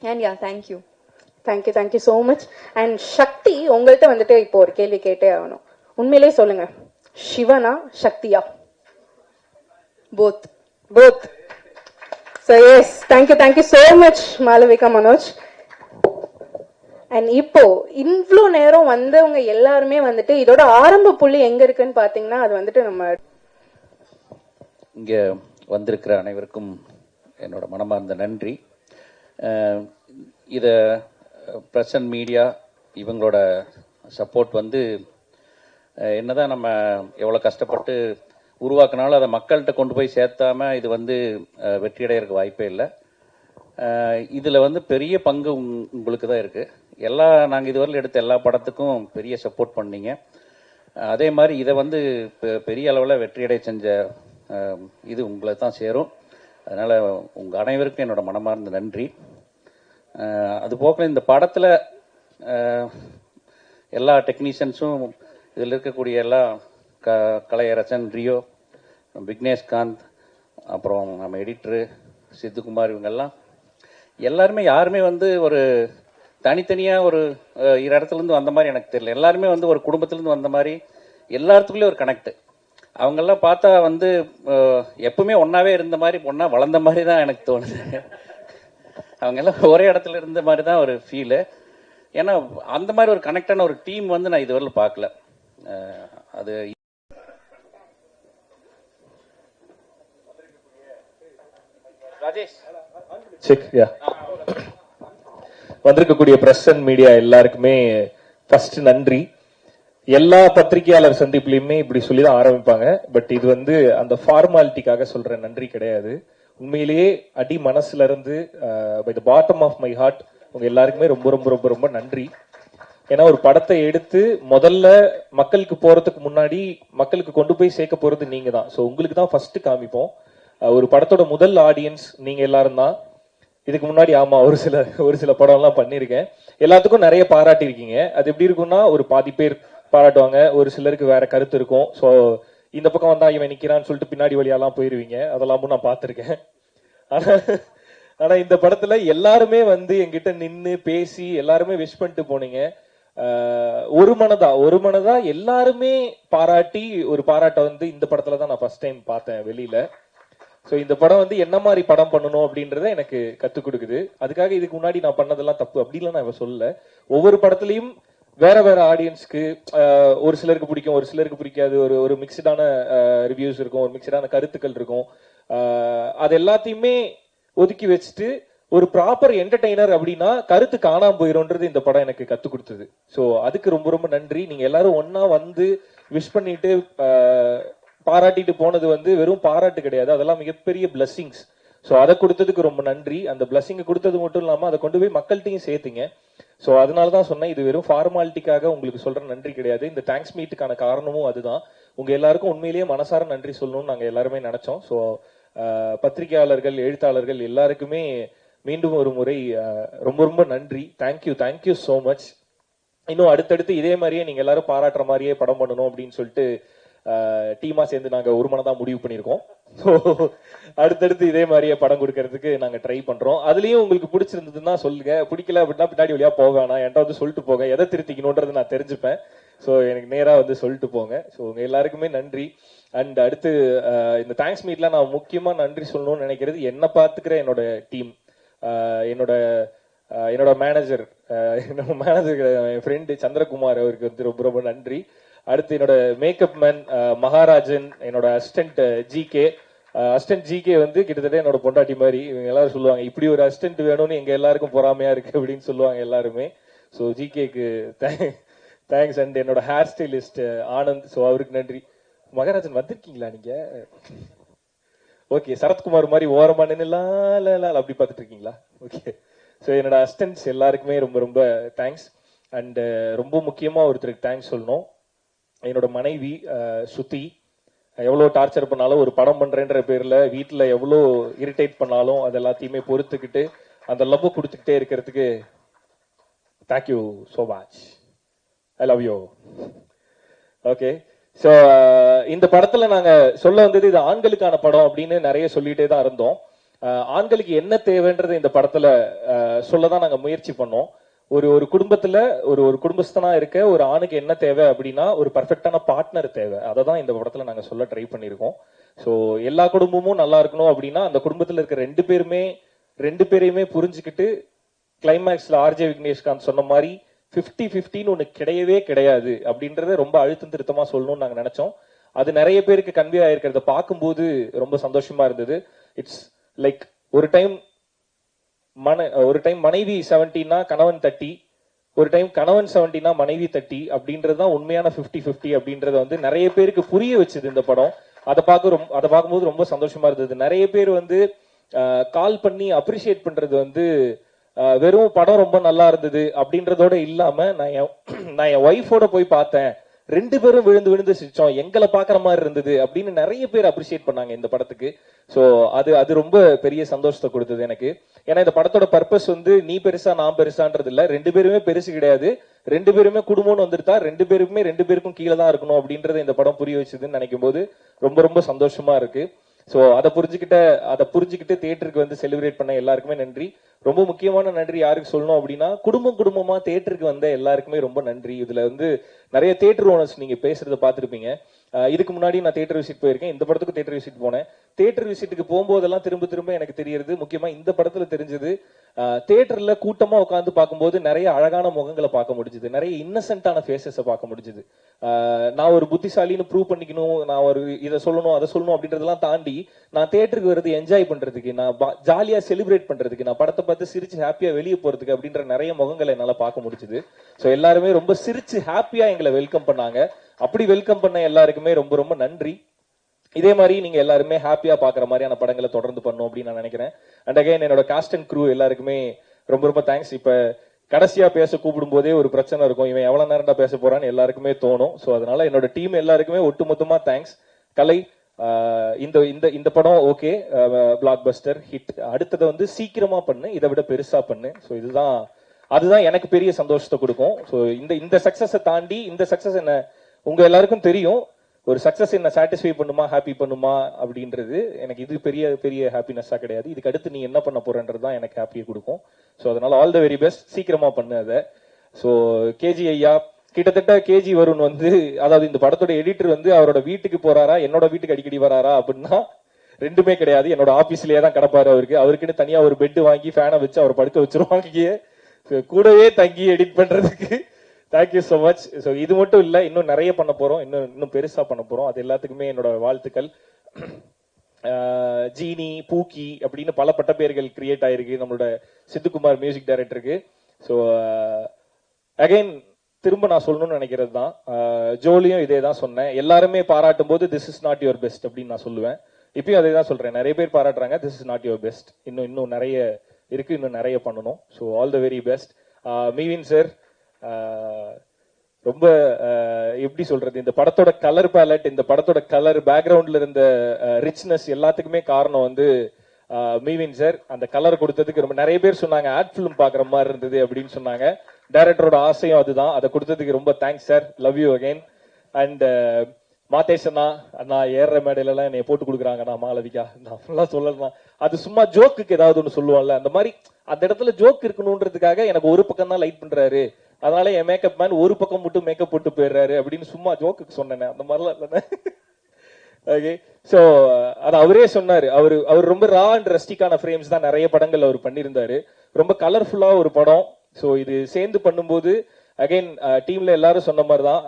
and yeah, thank you so much. And சக்தி, உங்கள்கிட்ட வந்துட்டு இப்போ ஒரு கேள்வி கேட்டே ஆகணும். உண்மையிலே சொல்லுங்க, சிவனா சக்தியா? both. So yes, thank you so much Malavika, Manoj. And இப்போ இவ்ளோ நேரம் வந்தவங்க எல்லாருமே வந்துட்டு இதோட ஆரம்ப புள்ளி எங்க இருக்குன்னு பாத்தீங்கன்னா அது வந்துட்டு நம்ம இங்க வந்திருக்கிற அனைவருக்கும் என்னோட மனமார்ந்த நன்றி. இத பிரசன்ட் மீடியா இவங்களோட சப்போர்ட் வந்து என்னதான் நம்ம எவ்வளவு கஷ்டப்பட்டு உருவாக்குனாலும் அதை மக்கள்கிட்ட கொண்டு போய் சேர்த்தாம இது வந்து வெற்றி அடைகிறதுக்கு வாய்ப்பே இல்லை. இதில் வந்து பெரிய பங்கு உங்களுக்கு தான் இருக்குது. நாங்கள் இதுவரையில் எடுத்த எல்லா படத்துக்கும் பெரிய சப்போர்ட் பண்ணீங்க. அதே மாதிரி இதை வந்து பெரிய அளவில் வெற்றியடை செஞ்ச இது உங்களை தான் சேரும். அதனால் உங்கள் அனைவருக்கும் என்னோட மனமார்ந்த நன்றி. அதுபோக இந்த படத்தில் எல்லா டெக்னீஷியன்ஸும் இதில் இருக்கக்கூடிய எல்லா கலையரசன், ரியோ, விக்னேஷ்காந்த், அப்புறம் நம்ம எடிட்டரு சித்துக்குமார், இவங்கெல்லாம் எல்லாருமே யாருமே வந்து ஒரு தனித்தனியாக ஒரு இடத்துலேருந்து வந்த மாதிரி எனக்கு தெரியல. எல்லாருமே வந்து ஒரு குடும்பத்துலேருந்து வந்த மாதிரி, எல்லாத்துக்குள்ளேயும் ஒரு கனெக்ட். அவங்கெல்லாம் பார்த்தா வந்து எப்பவுமே ஒன்றாவே இருந்த மாதிரி, ஒன்றா வளர்ந்த மாதிரி தான் எனக்கு தோணுது. அவங்கெல்லாம் ஒரே இடத்துல இருந்த மாதிரி தான் ஒரு ஃபீலு. ஏன்னா அந்த மாதிரி ஒரு கனெக்டான ஒரு டீம் வந்து நான் இதுவரையில் பார்க்கல. அது வந்திருக்கக்கூடிய பிரஸ் அண்ட் மீடியா எல்லாருக்குமே ஃபர்ஸ்ட் நன்றி. எல்லா பத்திரிகையாளர் சந்திப்புலையுமே இப்படி சொல்லிதான் ஆரம்பிப்பாங்க. பட் இது வந்து அந்த ஃபார்மாலிட்டிக்காக சொல்ற நன்றி கிடையாது. உண்மையிலேயே அடி மனசுல இருந்து by the bottom of my heart உங்க எல்லாருக்குமே ரொம்ப ரொம்ப ரொம்ப ரொம்ப நன்றி. ஏன்னா ஒரு படத்தை எடுத்து முதல்ல மக்களுக்கு போறதுக்கு முன்னாடி மக்களுக்கு கொண்டு போய் சேர்க்க போறது நீங்க தான். ஸோ உங்களுக்கு தான் ஃபர்ஸ்ட் காமிப்போம். ஒரு படத்தோட முதல் ஆடியன்ஸ் நீங்க எல்லாரும் தான். இதுக்கு முன்னாடி ஆமா ஒரு சில படம்லாம் பண்ணியிருக்கேன். எல்லாத்துக்கும் நிறைய பாராட்டியிருக்கீங்க. அது எப்படி இருக்கும்னா, ஒரு பாதி பேர் பாராட்டுவாங்க, ஒரு சிலருக்கு வேற கருத்து இருக்கும். ஸோ இந்த பக்கம் வந்தா இவன் நிக்கிறான்னு சொல்லிட்டு பின்னாடி வழியெல்லாம் போயிருவீங்க. அதெல்லாமும் நான் பார்த்துருக்கேன். ஆனா இந்த படத்துல எல்லாருமே வந்து என்கிட்ட நின்று பேசி எல்லாருமே விஷ் பண்ணிட்டு போனீங்க. ஒரு மனதா எல்லாருமே பாராட்டி ஒரு பாராட்ட வந்து இந்த படத்துல தான் நான் ஃபர்ஸ்ட் டைம் பார்த்தேன் வெளியில. ஸோ இந்த படம் வந்து என்ன மாதிரி படம் பண்ணணும் அப்படின்றத எனக்கு கத்துக் கொடுக்குது. அதுக்காக இதுக்கு முன்னாடி நான் பண்ணதெல்லாம் தப்பு அப்படின்லாம் நான் சொல்லல. ஒவ்வொரு படத்துலயும் வேற வேற ஆடியன்ஸ்க்கு ஒரு சிலருக்கு பிடிக்கும், ஒரு சிலருக்கு பிடிக்காது. ஒரு மிக்சடான ரிவ்யூஸ் இருக்கும், ஒரு மிக்சடான கருத்துக்கள் இருக்கும். அது எல்லாத்தையுமே ஒதுக்கி வச்சுட்டு ஒரு ப்ராப்பர் என்டர்டெய்னர் அப்படின்னா கருத்து காணாம போயிரும்ன்றது இந்த படம் எனக்கு கத்து கொடுத்தது. ஸோ அதுக்கு ரொம்ப ரொம்ப நன்றி. நீங்க எல்லாரும் ஒன்னா வந்து விஷ் பண்ணிட்டு பாராட்டிட்டு போனது வந்து வெறும் பாராட்டு கிடையாது, அதெல்லாம் மிகப்பெரிய பிளஸ்ஸிங்ஸ். ஸோ அதை கொடுத்ததுக்கு ரொம்ப நன்றி. அந்த பிளஸ்ஸிங்கை கொடுத்தது மட்டும் இல்லாமல் அதை கொண்டு போய் மக்கள்கிட்டையும் சேர்த்துங்க. ஸோ அதனால தான் சொன்னேன், இது வெறும் ஃபார்மாலிட்டிக்காக உங்களுக்கு சொல்ற நன்றி கிடையாது. இந்த தேங்க்ஸ் மீட்டுக்கான காரணமும் அதுதான். உங்க எல்லாருக்கும் உண்மையிலேயே மனசார நன்றி சொல்லணும்னு நாங்கள் எல்லாருமே நினைச்சோம். ஸோ பத்திரிகையாளர்கள், எழுத்தாளர்கள் எல்லாருக்குமே மீண்டும் ஒரு முறை ரொம்ப ரொம்ப நன்றி. Thank you so much. இன்னும் அடுத்தடுத்து இதே மாதிரியே நீங்க எல்லாரும் பாராட்டுற மாதிரியே படம் பண்ணணும் அப்படின்னு சொல்லிட்டு டீமா சேர்ந்து நாங்க ஒரு மனதா முடிவு பண்ணிருக்கோம். அடுத்தடுத்து இதே மாதிரியே படம் கொடுக்கறதுக்கு நாங்க ட்ரை பண்றோம். அதுலயும் உங்களுக்கு பிடிச்சிருந்ததுன்னா சொல்லுங்க, பிடிக்கல அப்படின்னா பின்னாடி வழியா போவேனா, என்கிட்ட வந்து சொல்லிட்டு போங்க, எதை திருத்திக்கணும்ன்றது நான் தெரிஞ்சுப்பேன். ஸோ எனக்கு நேரா வந்து சொல்லிட்டு போங்க. ஸோ உங்க எல்லாருக்குமே நன்றி. அண்ட் அடுத்து இந்த தேங்க்ஸ் மீட்ல நான் முக்கியமா நன்றி சொல்லணும்னு நினைக்கிறது என்ன பார்த்துக்கிற என்னோட டீம், என்னோட மேனேஜர், என் ஃப்ரெண்டு சந்திரகுமார், அவருக்கு வந்து ரொம்ப ரொம்ப நன்றி. அடுத்து என்னோட மேக்கப் மேன் மகாராஜன், என்னோட அசிஸ்டன்ட் ஜிகே வந்து கிட்டத்தட்ட என்னோட பொண்டாட்டி மாதிரி. இவங்க எல்லாரும் சொல்லுவாங்க இப்படி ஒரு அசிஸ்டன்ட் வேணும்னு எங்க எல்லாருக்கும் பொறாமையா இருக்கு அப்படின்னு சொல்லுவாங்க எல்லாருமே. ஸோ ஜிகேக்கு தேங்க்ஸ். அண்ட் என்னோட ஹேர் ஸ்டைலிஸ்ட் ஆனந்த், ஸோ அவருக்கு நன்றி. மகாராஜன் வந்திருக்கீங்களா நீங்க? ஓகே, சரத்குமார் மாதிரி ஓரமா நின்று அப்படி பார்த்துட்டு இருக்கீங்களா? ஓகே. ஸோ என்னோட அசிஸ்டன்ட்ஸ் எல்லாருக்குமே ரொம்ப ரொம்ப தேங்க்ஸ். அண்ட் ரொம்ப முக்கியமா ஒருத்தருக்கு தேங்க்ஸ் சொல்லணும். என்னோட மனைவி சுத்தி, எவ்வளோ டார்ச்சர் பண்ணாலும் ஒரு படம் பண்றேன்ற பேர்ல வீட்டில் எவ்வளோ இரிட்டேட் பண்ணாலும் அது எல்லாத்தையுமே பொறுத்துக்கிட்டு அந்த லவ் கொடுத்துக்கிட்டே இருக்கிறதுக்கு thank you so much. I love you. Okay. So இந்த படத்துல நாங்க சொல்ல வந்தது இது ஆண்களுக்கான படம் அப்படின்னு நிறைய சொல்லிட்டே தான் இருந்தோம். ஆண்களுக்கு என்ன தேவைன்றது இந்த படத்துல சொல்லதான் நாங்க முயற்சி பண்ணோம். ஒரு குடும்பத்துல ஒரு குடும்பஸ்தனா இருக்க ஒரு ஆணுக்கு என்ன தேவை அப்படின்னா ஒரு பர்ஃபெக்டான பார்ட்னர் தேவை. அதை தான் இந்த படத்துல நாங்க சொல்ல ட்ரை பண்ணியிருக்கோம். ஸோ எல்லா குடும்பமும் நல்லா இருக்கணும் அப்படின்னா அந்த குடும்பத்துல இருக்க ரெண்டு பேரையுமே புரிஞ்சுக்கிட்டு கிளைமேக்ஸ்ல ஆர்ஜே விக்னேஷ்காந்த் சொன்ன மாதிரி 50-50 ஒண்ணு கிடையவே கிடையாது அப்படின்றத ரொம்ப அழுத்தம் திருத்தமா சொல்லணும்னு நாங்க நினைச்சோம். அது நிறைய பேருக்கு கன்வே ஆயிருக்கிறத பார்க்கும்போது ரொம்ப சந்தோஷமா இருந்தது. இட்ஸ் லைக் ஒரு டைம் மனைவி 70னா கணவன் 30, ஒரு டைம் கணவன் 70னா மனைவி 30 அப்படின்றது தான் உண்மையான 50-50 அப்படின்றத வந்து நிறைய பேருக்கு புரிய வச்சது இந்த படம். அதை பார்க்கும்போது ரொம்ப சந்தோஷமா இருந்தது. நிறைய பேர் வந்து கால் பண்ணி அப்ரிஷியேட் பண்றது வந்து வெறும் படம் ரொம்ப நல்லா இருந்தது அப்படின்றதோட இல்லாம நான் என் ஒய்ஃபோட போய் பார்த்தேன், 2 பேரும் விழுந்து சிரிச்சோம், எங்களை பாக்குற மாதிரி இருந்தது அப்படின்னு நிறைய பேர் அப்ரிஷியேட் பண்ணாங்க இந்த படத்துக்கு. சோ அது ரொம்ப பெரிய சந்தோஷத்தை கொடுத்தது எனக்கு. ஏன்னா இந்த படத்தோட பர்பஸ் வந்து நீ பெருசா நான் பெருசான்றது இல்ல, 2 பேருமே பெருசு கிடையாது, 2 பேருமே குடும்பம்னு வந்துட்டா 2 பேருக்கும் கீழே தான் இருக்கணும் அப்படின்றத இந்த படம் புரிய வச்சதுன்னு நினைக்கும் போது ரொம்ப ரொம்ப சந்தோஷமா இருக்கு. சோ அதை புரிஞ்சுக்கிட்டு தியேட்டருக்கு வந்து செலிப்ரேட் பண்ண எல்லாருக்குமே நன்றி. ரொம்ப முக்கியமான நன்றி யாருக்கு சொல்லணும் அப்படின்னா குடும்பமா தியேட்டருக்கு வந்த எல்லாருக்குமே ரொம்ப நன்றி. இதுல வந்து நிறைய தியேட்டர் ஓனர்ஸ் நீங்க பேசுறத பாத்துருப்பீங்க. இதுக்கு முன்னாடி நான் தியேட்டர் விசிட் போயிருக்கேன், இந்த படத்துக்கு தியேட்டர் விசிட் போனேன். தியேட்டர் விசிட்டுக்கு போகும்போதெல்லாம் திரும்ப எனக்கு தெரியுது, முக்கியமா இந்த படத்துல தெரிஞ்சது, தியேட்டர்ல கூட்டமா உட்காந்து பார்க்கும்போது நிறைய அழகான முகங்களை பார்க்க முடிஞ்சது, நிறைய இன்னசென்ட்டான ஃபேஸஸை பார்க்க முடிஞ்சது. நான் ஒரு புத்திசாலின்னு ப்ரூவ் பண்ணிக்கணும், நான் ஒரு இதை சொல்லணும் அதை சொல்லணும் அப்படின்றதெல்லாம் தாண்டி நான் தியேட்டருக்கு வருது என்ஜாய் பண்றதுக்கு, நான் ஜாலியா செலிப்ரேட் பண்றதுக்கு, நான் படத்தை பார்த்து சிரிச்சு ஹாப்பியா வெளியே போறதுக்கு அப்படின்ற நிறைய முகங்களை என்னால பார்க்க முடிஞ்சது. ஸோ எல்லாருமே ரொம்ப சிரிச்சு ஹாப்பியா எங்களை வெல்கம் பண்ணாங்க. அப்படி வெல்கம் பண்ண எல்லாருக்குமே ரொம்ப ரொம்ப நன்றி. இதே மாதிரி நீங்க எல்லாருமே ஹாப்பியா பாக்குற மாதிரியான படங்களை தொடர்ந்து பண்ணும் அப்படின்னு நான் நினைக்கிறேன். அண்ட் அகைன் என்னோட காஸ்ட் அண்ட் க்ரூ எல்லாருக்குமே ரொம்ப ரொம்ப தேங்க்ஸ். இப்ப கடைசியா பேச கூப்பிடும் போதே ஒரு பிரச்சனை இருக்கும், இவன் எவ்வளவு நேரம்டா பேச போறான்னு எல்லாருக்குமே தோணும். சோ அதனால என்னோட டீம் எல்லாருக்குமே ஒட்டுமொத்தமா தேங்க்ஸ். கலை, இந்த படம் ஓகே, பிளாக் பஸ்டர் ஹிட், அடுத்ததை வந்து சீக்கிரமா பண்ணு, இதை விட பெருசா பண்ணு. ஸோ அதுதான் எனக்கு பெரிய சந்தோஷத்தை கொடுக்கும். ஸோ இந்த சக்சஸை தாண்டி, இந்த சக்சஸ் என்ன உங்க எல்லாருக்கும் தெரியும், ஒரு சக்சஸ் என்ன சாட்டிஸ்ஃபை பண்ணுமா ஹாப்பி பண்ணுமா அப்படின்றது எனக்கு இது பெரிய பெரிய ஹாப்பினஸா கிடையாது. இதுக்கு அடுத்து நீ என்ன பண்ண போறன்றது தான் எனக்கு ஹாப்பியை கொடுக்கும். ஸோ அதனால ஆல் த வெரி பெஸ்ட், சீக்கிரமா பண்ணு அதை. ஸோ கேஜி ஐயா, கிட்டத்தட்ட கேஜி வருண் வந்து, அதாவது இந்த படத்தோட எடிட்டர் வந்து அவரோட வீட்டுக்கு போறாரா என்னோட வீட்டுக்கு அடிக்கடி வராரா அப்படின்னா ரெண்டுமே கிடையாது. என்னோட ஆபீஸ்லயே தான் கிடப்பாரு. அவருக்குன்னு தனியா ஒரு பெட் வாங்கி ஃபேனை வச்சு அவர் படுக்க வச்சிருவாங்க, கூடவே தங்கி எடிட் பண்றதுக்கு. Thank you so much. ஸோ இது மட்டும் இல்ல, இன்னும் நிறைய பண்ண போறோம், இன்னும் பெருசா பண்ண போறோம். அது எல்லாத்துக்குமே என்னோட வாழ்த்துக்கள். ஜீனி, பூக்கி அப்படின்னு பல பட்ட பேர்கள் கிரியேட் ஆயிருக்கு நம்மளோட சித்துக்குமார் மியூசிக் டைரக்டருக்கு. ஸோ அகைன் திரும்ப நான் சொல்லணும்னு நினைக்கிறது தான், ஜோலியும் இதே தான் சொன்னேன். எல்லாருமே பாராட்டும் போது this is not your best அப்படின்னு நான் சொல்லுவேன். இப்பயும் அதே தான் சொல்றேன், நிறைய பேர் பாராட்டுறாங்க, this is not your best, இன்னும் நிறைய இருக்கு, இன்னும் நிறைய பண்ணணும். So all the very best. மீவின் சார், ரொம்ப எப்படி சொல்றது, இந்த படத்தோட கலர் பேலட், இந்த படத்தோட கலர் பேக்ரவுண்ட்ல இருந்த ரிச்னஸ் எல்லாத்துக்குமே காரணம் வந்து மீவின் சார். அந்த கலர் கொடுத்ததுக்கு ரொம்ப நிறைய பேர் சொன்னாங்க ஆட் பிலிம் பாக்குற மாதிரி இருந்தது அப்படின்னு சொன்னாங்க. டைரக்டரோட ஆசையும் அதுதான், அதை கொடுத்ததுக்கு ரொம்ப thanks sir, love you again. And Mathesh அண்ணா ஏற மேடையில எல்லாம் என்னை போட்டு கொடுக்குறாங்க, நான் மாளவிகா நான் ஃபுல்லா சொல்லலாம், அது சும்மா ஜோக்குக்கு ஏதாவது ஒன்று சொல்லுவான்ல, அந்த மாதிரி அந்த இடத்துல ஜோக் இருக்கணும்ன்றதுக்காக எனக்கு ஒரு பக்கம் தான் லைட் பண்றாரு, அதனால என் மேக்கப் மேன் ஒரு பக்கம் மட்டும் மேக்கப் போட்டு போயிடுறாரு அப்படின்னு சும்மா ஜோக்குக்கு சொன்னேன். அந்த மாதிரிலாம் இல்லைன்னு ஓகே. ஸோ அது அவரே சொன்னாரு. அவர் ரொம்ப ரா அண்ட் ரஸ்டிக்கான ஃப்ரேம்ஸ் தான் நிறைய படங்கள் அவர் பண்ணியிருந்தாரு. ரொம்ப கலர்ஃபுல்லா ஒரு படம். ஸோ இது சேர்ந்து பண்ணும்போது அகைன் டீம்ல எல்லாரும் சொன்ன மாதிரி தான்,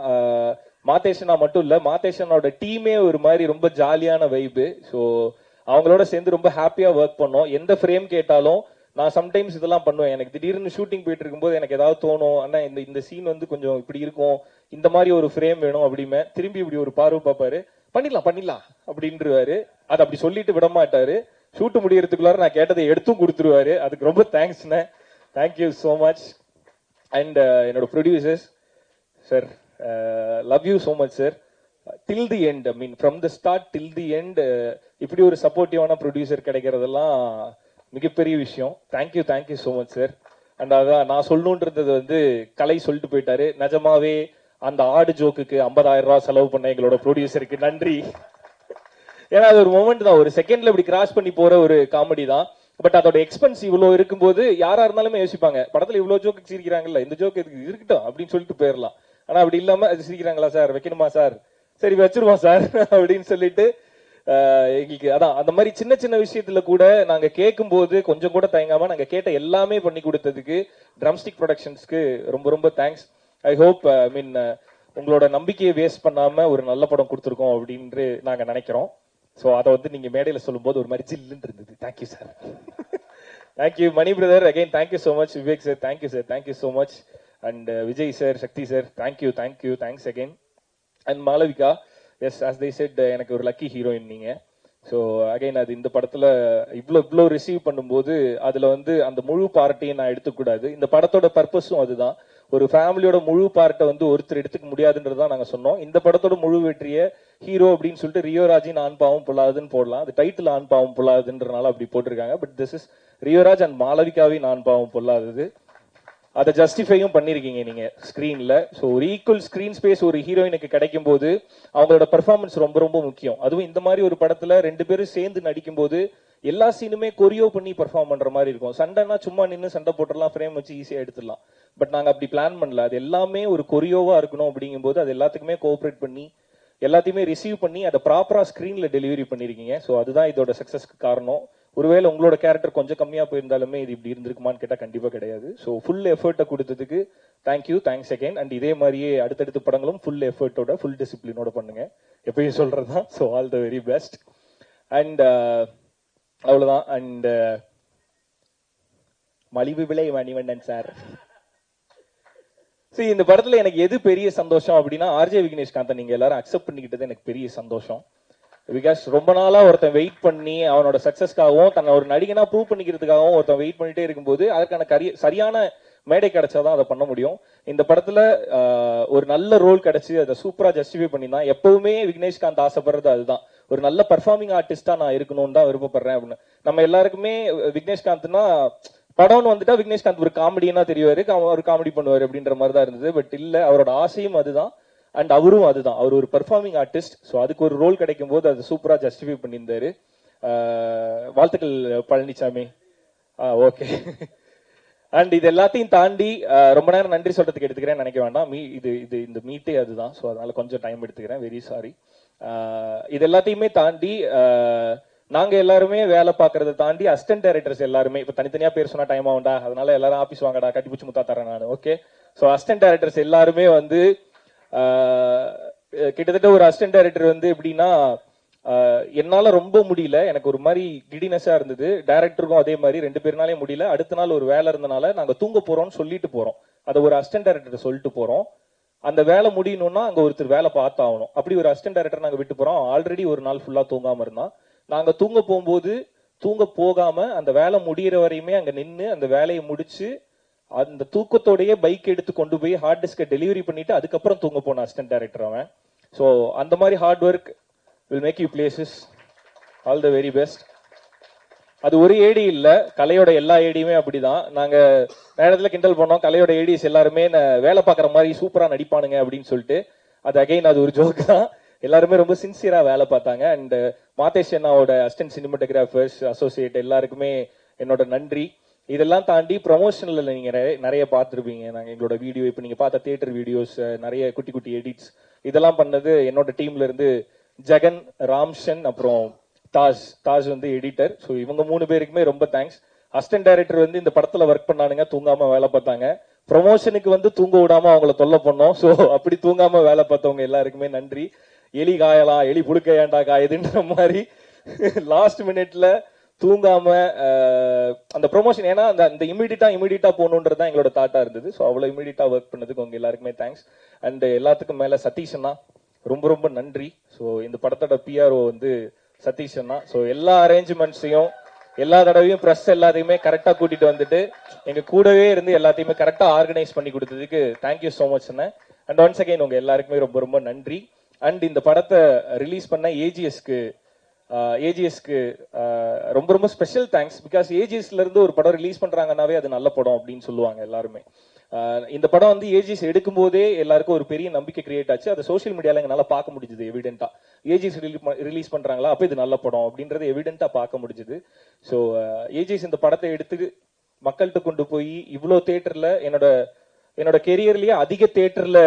மாதேஷனா மட்டும் இல்ல, மாதேஷனோட டீமே ஒரு மாதிரி ரொம்ப ஜாலியான வைப்பு. ஸோ அவங்களோட சேர்ந்து ரொம்ப ஹாப்பியா ஒர்க் பண்ணோம். எந்த ஃப்ரேம் கேட்டாலும் நான் சம்டைம்ஸ் இதெல்லாம் பண்ணுவேன். எனக்கு திடீர்னு ஷூட்டிங் போயிட்டு இருக்கும்போது எனக்கு ஏதாவது தோணும், அண்ணா இந்த சீன் வந்து கொஞ்சம் இப்படி இருக்கும், இந்த மாதிரி ஒரு ஃப்ரேம் வேணும் அப்படிமே. திரும்பி இப்படி ஒரு பார்வை பார்ப்பாரு, பண்ணிடலாம் அப்படின்றாரு. அதை அப்படி சொல்லிட்டு விட மாட்டாரு. ஷூட் முடியறதுக்குள்ளார நான் கேட்டதை எடுத்தும் கொடுத்துருவாரு. அதுக்கு ரொம்ப தேங்க்ஸ்ண்ணே. Thank you so much. அண்ட் என்னோட producers sir, love you so much sir. Till the end, I mean from the start till the end இப்படி ஒரு சப்போர்ட்டிவான ப்ரொடியூசர் கிடைக்கிறதெல்லாம் மிகப்பெரிய விஷயம். Thank you so much sir. And அதான் நான் சொல்லணுன்றது வந்து கலை சொல்லிட்டு போயிட்டாரு. நிஜமாவே அந்த ஆடு ஜோக்குக்கு 50,000 ரூபாய் செலவு பண்ண எங்களோட ப்ரொடியூசருக்கு நன்றி. ஏன்னா அது ஒரு மொமெண்ட் தான், ஒரு செகண்ட்ல இப்படி கிராஸ் பண்ணி போற ஒரு காமெடி தான். பட் அதோட எக்ஸ்பென்ஸ் இவ்வளவு இருக்கும்போது யாரா இருந்தாலுமே யோசிப்பாங்க, படத்துல இவ்வளவு ஜோக்கு சிரிக்கிறாங்கல்ல, இந்த ஜோக்கு எதுக்கு இருக்கட்டும் அப்படின்னு சொல்லிட்டு போயிடலாம். ஆனா அப்படி இல்லாம அது சிரிக்கிறாங்களா சார், வைக்கணுமா சார், சரி வச்சிருவோம் சார் அப்படின்னு சொல்லிட்டு எங்களுக்கு அதான் அந்த மாதிரி சின்ன சின்ன விஷயத்துல கூட நாங்க கேட்கும் போது கொஞ்சம் கூட தயங்காம நாங்க கேட்ட எல்லாமே பண்ணி கொடுத்ததுக்கு ட்ரம்ஸ்டிக் ப்ரொடக்ஷன்ஸ்க்கு ரொம்ப ரொம்ப தேங்க்ஸ். ஐ ஹோப் ஐ மீன் உங்களோட நம்பிக்கையை வேஸ்ட் பண்ணாம ஒரு நல்ல படம் கொடுத்துருக்கோம் அப்படின்னு நாங்க நினைக்கிறோம். ஸோ அதை வந்து நீங்க மேடையில சொல்லும் போது ஒரு மாதிரி ஜில்லுன்னு இருந்தது. Thank you sir. Thank you Mani brother, again thank you so much. Vivek sir thank you sir, thank you so much. And Vijay sir, Sakthi sir, thank you thanks again. And Malavika, yes as they said, எனக்கு ஒரு லக்கி ஹீரோயின் நீங்க. ஸோ அகைன் அது இந்த படத்துல இவ்வளோ ரிசீவ் பண்ணும்போது அதுல வந்து அந்த முழு பார்ட்டையும் நான் எடுத்துக்கூடாது. இந்த படத்தோட பர்பஸும் அதுதான். ஒரு ஃபேமிலியோட முழு பார்ட்டை வந்து ஒருத்தர் எடுத்துக்க முடியாதுன்றதுதான் நாங்க சொன்னோம். இந்த படத்தோட முழு வெற்றியை ஹீரோ அப்படின்னு சொல்லிட்டு ரியோராஜின் ஆண் பாவம் பொல்லாதுன்னு போடலாம். அது டைட்டில் ஆண் பாவம் பொல்லாதுன்றனால அப்படி போட்டிருக்காங்க. But this is Rio Raj and மாளவிகாவின் ஆண் பாவம் பொல்லாதது. அதை ஜஸ்டிஃபையும் பண்ணிருக்கீங்க நீங்க ஸ்கிரீன்ல. ஸோ ஒரு ஈக்குவல் ஸ்கிரீன் ஸ்பேஸ் ஒரு ஹீரோயினுக்கு கிடைக்கும் போது அவங்களோட பெர்ஃபார்மன்ஸ் ரொம்ப ரொம்ப முக்கியம். அதுவும் இந்த மாதிரி ஒரு படத்துல 2 பேரும் சேர்ந்து நடிக்கும் போது எல்லா சீனுமே கொரியோ பண்ணி பெர்ஃபார்ம் பண்ற மாதிரி இருக்கும். சண்டைனா சும்மா நின்று சண்டை போட்டுடலாம், ஃப்ரேம் வச்சு ஈஸியா எடுத்துடலாம். பட் நாங்க அப்படி பிளான் பண்ணல. அது எல்லாமே ஒரு கொரியோவா இருக்கணும் அப்படிங்கும் போது அது எல்லாத்துக்குமே கோஆபரேட் பண்ணி எல்லாத்தையுமே ரிசீவ் பண்ணி அதை ப்ராப்பரா ஸ்கிரீன்ல டெலிவரி பண்ணிருக்கீங்க. ஸோ அதுதான் இதோட சக்சஸ்க்கு காரணம். ஒருவேளை உங்களோட கேரக்டர் கொஞ்சம் கம்மியா போயிருந்தாலுமே இது இப்படி இருந்திருக்குமான்னு கேட்டா கண்டிப்பா கிடையாது. ஸோ ஃபுல் எஃபர்ட்டை கொடுத்ததுக்கு தேங்க்ஸ் அகைன். அண்ட் இதே மாதிரியே அடுத்தடுத்த படங்களும் ஃபுல் எஃபர்ட்டோட ஃபுல் டிசிப்ளினோட பண்ணுங்க, எப்பயும் சொல்றதுதான். So all the very best. And அவ்வளவுதான். அண்ட் மலிவு விலை மணிவண்ணன் சார். சரி, இந்த படத்துல எனக்கு எது பெரிய சந்தோஷம் அப்படின்னா, ஆர்ஜே விக்னேஷ்காந்தை நீங்க எல்லாரும் அக்செப்ட் பண்ணிக்கிட்டது எனக்கு பெரிய சந்தோஷம். பிகாஸ் ரொம்ப நாளா ஒருத்தன் வெயிட் பண்ணி அவனோட சக்சஸ்க்காகவும் தன்னை ஒரு நடிகனா ப்ரூவ் பண்ணிக்கிறதுக்காகவும் ஒருத்தன் வெயிட் பண்ணிட்டே இருக்கும்போது அதுக்கான சரியான மேடை கிடைச்சாதான் அதை பண்ண முடியும். இந்த படத்துல ஒரு நல்ல ரோல் கிடைச்சு அதை சூப்பரா ஜஸ்டிஃபை பண்ணிதான். எப்பவுமே விக்னேஷ்காந்த் ஆசைப்படுறது அதுதான், ஒரு நல்ல பர்ஃபார்மிங் ஆர்டிஸ்டா நான் இருக்கணும்னு தான் விருப்பப்படுறேன் அப்படின்னு. நம்ம எல்லாருக்குமே விக்னேஷ்காந்த்னா படம்னு வந்துட்டா விக்னேஷ்காந்த் ஒரு காமெடினா தெரிவாரு, ஒரு காமெடி பண்ணுவாரு அப்படின்ற மாதிரி தான் இருந்தது. பட் இல்ல, அவரோட ஆசையும் அதுதான் அண்ட் அவரும் அதுதான். அவர் ஒரு பெர்ஃபார்மிங் ஆர்டிஸ்ட். ஸோ அதுக்கு ஒரு ரோல் கிடைக்கும் போது அது சூப்பரா ஜஸ்டிஃபை பண்ணியிருந்தாரு. வாழ்த்துக்கள் பழனிசாமி. ஓகே. அண்ட் இது எல்லாத்தையும் தாண்டி ரொம்ப நேரம் நன்றி சொல்றதுக்கு எடுத்துக்கிறேன் நினைக்க வேண்டாம். இந்த மீட்டே அதுதான். ஸோ அதனால கொஞ்சம் டைம் எடுத்துக்கிறேன், வெரி சாரி. இது எல்லாத்தையுமே தாண்டி நாங்க எல்லாருமே வேலை பார்க்கறத தாண்டி அசிஸ்டன்ட் டைரக்டர்ஸ் எல்லாருமே, இப்ப தனித்தனியா பேர் சொன்னா டைம் ஆகும்டா, அதனால எல்லாரும் ஆபீஸ் வாங்கடா, கட்டிப்பிடிச்சு முத்தா தரேன் நான். ஓகே. ஸோ அசிஸ்டன்ட் டைரக்டர்ஸ் எல்லாருமே வந்து கிட்டத்தட்ட ஒரு அசிஸ்டன்ட் டைரக்டர் வந்து எப்படின்னா, என்னால ரொம்ப முடியல, எனக்கு ஒரு மாதிரி கிடினஸா இருந்தது. டைரக்டருக்கும் அதே மாதிரி 2 பேர்னாலே முடியல. அடுத்த நாள் ஒரு வேலை இருந்தனால நாங்க தூங்க போறோம்னு சொல்லிட்டு போறோம். அதை ஒரு அசிஸ்டன்ட் டைரக்டர் சொல்லிட்டு போறோம். அந்த வேலை முடியணும்னா அங்க ஒருத்தர் வேலை பார்த்தாகணும். அப்படி ஒரு அசிஸ்டன்ட் டைரக்டர் நாங்க விட்டு போறோம். ஆல்ரெடி ஒரு நாள் ஃபுல்லா தூங்காம இருந்தான். நாங்க தூங்க போகும்போது தூங்க போகாம அந்த வேலை முடிகிற வரையுமே அங்க நின்று அந்த வேலையை முடிச்சு அந்த தூக்கத்தோடயே பைக் எடுத்து கொண்டு போய் ஹார்ட் டிஸ்கை டெலிவரி பண்ணிட்டு அதுக்கப்புறம் தூங்க போன அசிஸ்டன்ட் டைரக்டர் அவன். ஸோ அந்த மாதிரி hard work will make you places. All the very best. அது ஒரு ஏடி இல்ல, கலையோட எல்லா ஏடியுமே அப்படிதான். நாங்க நேரத்துல கிண்டல் பண்ணோம், கலையோட ஏடிஸ் எல்லாருமே வேலை பார்க்குற மாதிரி சூப்பரா நடிப்பானுங்க அப்படின்னு சொல்லிட்டு. அது அகைன் அது ஒரு ஜோக் தான். எல்லாருமே ரொம்ப சின்சியரா வேலை பார்த்தாங்க. அண்ட் மாதேஷ் அண்ணாவோட அசிஸ்டன்ட் சினிமாட்டோகிராஃபர்ஸ் அசோசியேட் எல்லாருக்குமே என்னோட நன்றி. இதெல்லாம் தாண்டி ப்ரொமோஷன்ல நீங்க நிறைய பார்த்துருப்பீங்க. நாங்க எங்களோட வீடியோ, இப்போ நீங்க பார்த்த தியேட்டர் வீடியோஸ், நிறைய குட்டி குட்டி எடிட்ஸ், இதெல்லாம் பண்ணது என்னோட டீம்ல இருந்து ஜெகன், ராம்சன், அப்புறம் தாஜ் வந்து எடிட்டர். ஸோ இவங்க 3 பேருக்குமே ரொம்ப தேங்க்ஸ். அசிஸ்டன்ட் டைரக்டர் வந்து இந்த படத்துல ஒர்க் பண்ணானுங்க, தூங்காம வேலை பார்த்தாங்க. ப்ரொமோஷனுக்கு வந்து தூங்க விடாம அவங்கள தொல்லை பண்ணோம். ஸோ அப்படி தூங்காம வேலை பார்த்தவங்க எல்லாருக்குமே நன்றி. எலி காயலாம், எலி புழுக்க ஏண்டா காயுதுன்ற மாதிரி லாஸ்ட் மினிட்ல தூங்காம அந்த ப்ரொமோஷன், ஏன்னா அந்த இமீடியட்டா போகணுன்றது தான் எங்களோட தாட்டா இருந்தது. ஸோ அவ்வளவு இமீடியட்டா ஒர்க் பண்ணதுக்கு உங்க எல்லாருக்குமே தேங்க்ஸ். அண்ட் எல்லாத்துக்கும் மேல சதீஷ் அண்ணா ரொம்ப ரொம்ப நன்றி. ஸோ இந்த படத்தோட பிஆர்ஓ வந்து சதீஷ் அண்ணா. ஸோ எல்லா அரேஞ்ச்மெண்ட்ஸையும் எல்லா தடவையும் ப்ரெஸ் எல்லாத்தையுமே கரெக்டா கூட்டிட்டு வந்துட்டு எங்க கூடவே இருந்து எல்லாத்தையுமே கரெக்டா ஆர்கனைஸ் பண்ணி கொடுத்ததுக்கு thank you so much Anna. And once again உங்க எல்லாருக்குமே ரொம்ப ரொம்ப நன்றி. அண்ட் இந்த படத்தை ரிலீஸ் பண்ண ஏஜிஎஸ்க்கு ரொம்ப ரொம்ப ஸ்பெஷல் தேங்க்ஸ். பிகாஸ் ஏஜிஎஸ்ல இருந்து ஒரு படம் ரிலீஸ் பண்றாங்கன்னாவே அது நல்ல படம் அப்படின்னு சொல்லுவாங்க எல்லாருமே. இந்த படம் வந்து ஏஜிஎஸ் எடுக்கும் போதே எல்லாருக்கும் ஒரு பெரிய நம்பிக்கை கிரியேட் ஆச்சு. அதை சோசியல் மீடியால எங்களால பார்க்க முடிஞ்சது எவிடென்ட்டா. ஏஜிஎஸ் ரிலீஸ் பண்றாங்களா, அப்ப இது நல்ல படம் அப்படின்றது எவிடென்ட்டா பார்க்க முடிஞ்சது. ஸோ ஏஜிஎஸ் இந்த படத்தை எடுத்து மக்கள்கிட்ட கொண்டு போய் இவ்வளோ தியேட்டர்ல என்னோட கெரியர்லயே அதிக தியேட்டர்ல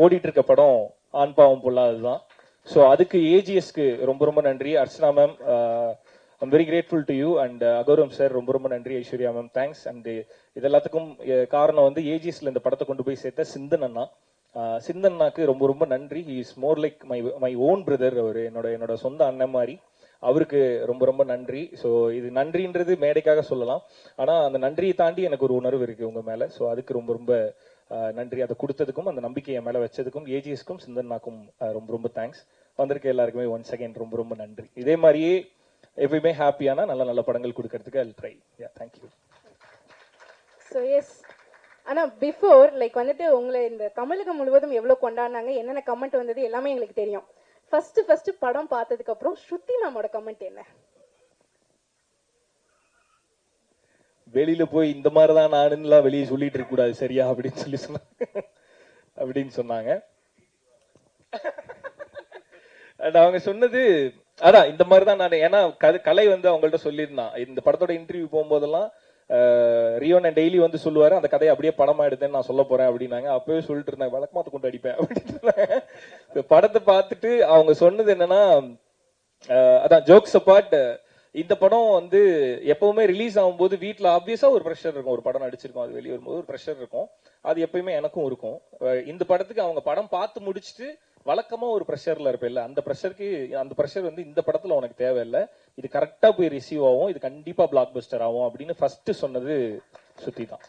ஓடிட்டு இருக்க படம் ஆண் பாவம் பொல்லாததுதான். ஸோ அதுக்கு ஏஜிஎஸ்க்கு ரொம்ப ரொம்ப நன்றி. Archana ma'am, I'm very grateful to you. And Aghoram sir ரொம்ப ரொம்ப நன்றி. Aishwarya ma'am thanks. அண்ட் இது எல்லாத்துக்கும் காரணம் வந்து ஏஜிஎஸ்ல இந்த படத்தை கொண்டு போய் சேர்த்த சிந்தன் அண்ணா. சிந்தன் அண்ணாக்கு ரொம்ப ரொம்ப நன்றி. He is more like my own brother. அவர் என்னோட சொந்த அண்ணன் மாதிரி. அவருக்கு ரொம்ப ரொம்ப நன்றி. ஸோ இது நன்றின்றது மேடைக்காக சொல்லலாம், ஆனா அந்த நன்றியை தாண்டி எனக்கு ஒரு உணர்வு இருக்கு உங்க மேல. ஸோ அதுக்கு ரொம்ப ரொம்ப நன்றி. அதை கொடுத்ததுக்கும் அந்த நம்பிக்கையை மேல வச்சதுக்கும் ஏஜிஎஸ்க்கும் சிந்தன்னாக்கும் ரொம்ப ரொம்ப தேங்க்ஸ். வந்திருக்க எல்லாருக்குமே ஒன்ஸ் அகைன் ரொம்ப ரொம்ப நன்றி. இதே மாதிரியே எப்பயுமே ஹாப்பியான நல்ல நல்ல படங்கள் கொடுக்கறதுக்கு I try. Yeah, thank you. So yes, ஆனா பிஃபோர் லைக் வந்துட்டு உங்களை இந்த தமிழகம் முழுவதும் எவ்வளவு கொண்டாடினாங்க, என்னென்ன கமெண்ட் வந்தது எல்லாமே எங்களுக்கு தெரியும். ஃபர்ஸ்ட் படம் பார்த்ததுக்கு அப்புறம் ஸ்ருதி மேமோட கமெண்ட் என்ன? வெளியில போய் இந்த மாதிரிதான் நானுலாம் வெளியே சொல்லிட்டு இருக்க கூடாது சரியா அப்படின்னு சொன்னாங்க. அவங்க சொன்னது அதான் இந்த மாதிரிதான் நான், ஏன்னா கலை வந்து அவங்கள்ட்ட சொல்லியிருந்தான். இந்த படத்தோட இன்டர்வியூ போகும்போதெல்லாம் ரியோன் டெய்லி வந்து சொல்லுவாரு, அந்த கதையை அப்படியே படமா எடுத்தேன்னு நான் சொல்ல போறேன் அப்படின்னாங்க. அப்பவே சொல்லிட்டு இருந்தாங்க, வழக்கமாத்த கொண்டு அடிப்பேன் அப்படின்னு. படத்தை பார்த்துட்டு அவங்க சொன்னது என்னன்னா, அதான் ஜோக்ஸ் அபார்ட், இந்த படம் வந்து எப்பவுமே ரிலீஸ் ஆகும்போது வீட்டுல ஆப்வியஸா ஒரு ப்ரெஷர் இருக்கும். ஒரு படம் நடிச்சிருக்கோம், அது வெளியே வரும்போது ஒரு ப்ரெஷர் இருக்கும். அது எப்பயுமே எனக்கும் இருக்கும். இந்த படத்துக்கு அவங்க படம் பார்த்து முடிச்சுட்டு வழக்கமா ஒரு ப்ரெஷர்ல இருப்பேன், அந்த ப்ரெஷர் வந்து இந்த படத்துல உனக்கு தேவையில்லை, இது கரெக்டா போய் ரிசீவ் ஆகும், இது கண்டிப்பா பிளாக் பஸ்டர் ஆகும் அப்படின்னு ஃபர்ஸ்ட் சொன்னது சுத்தி தான்.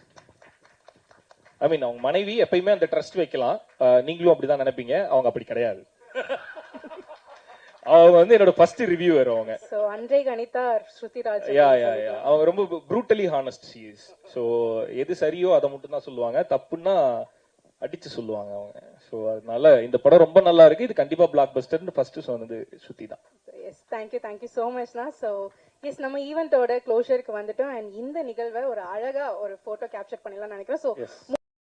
ஐ மீன் அவங்க மனைவி எப்பயுமே அந்த ட்ரஸ்ட் வைக்கலாம், நீங்களும் அப்படிதான் நினைப்பீங்க, அவங்க அப்படி கிடையாது. அவங்க வந்து என்னோட ஃபர்ஸ்ட் ரிவ்யூவர். அவங்க சோ அன்றை கணிதா ஸ்ருதிராஜ் அவங்க ரொம்ப brutally honest she is. So எது சரியோ அதை மட்டும் தான் சொல்லுவாங்க, தப்புன்னா அடிச்சு சொல்லுவாங்க அவங்க. சோ அதனால இந்த படம் ரொம்ப நல்லா இருக்கு, இது கண்டிப்பா பிளாக் பஸ்டர்னு ஃபர்ஸ்ட் சொன்னது ஸ்ருதி தான். எஸ், தேங்க்யூ சோ மச்னா. சோ எஸ், நம்ம ஈவெண்டோட க்ளோஷருக்கு வந்துட்டோம். அண்ட் இந்த நிகழ்வை ஒரு அழகா ஒரு போட்டோ கேப்சர் பண்ணலாம் நினைக்கிறோம். சோ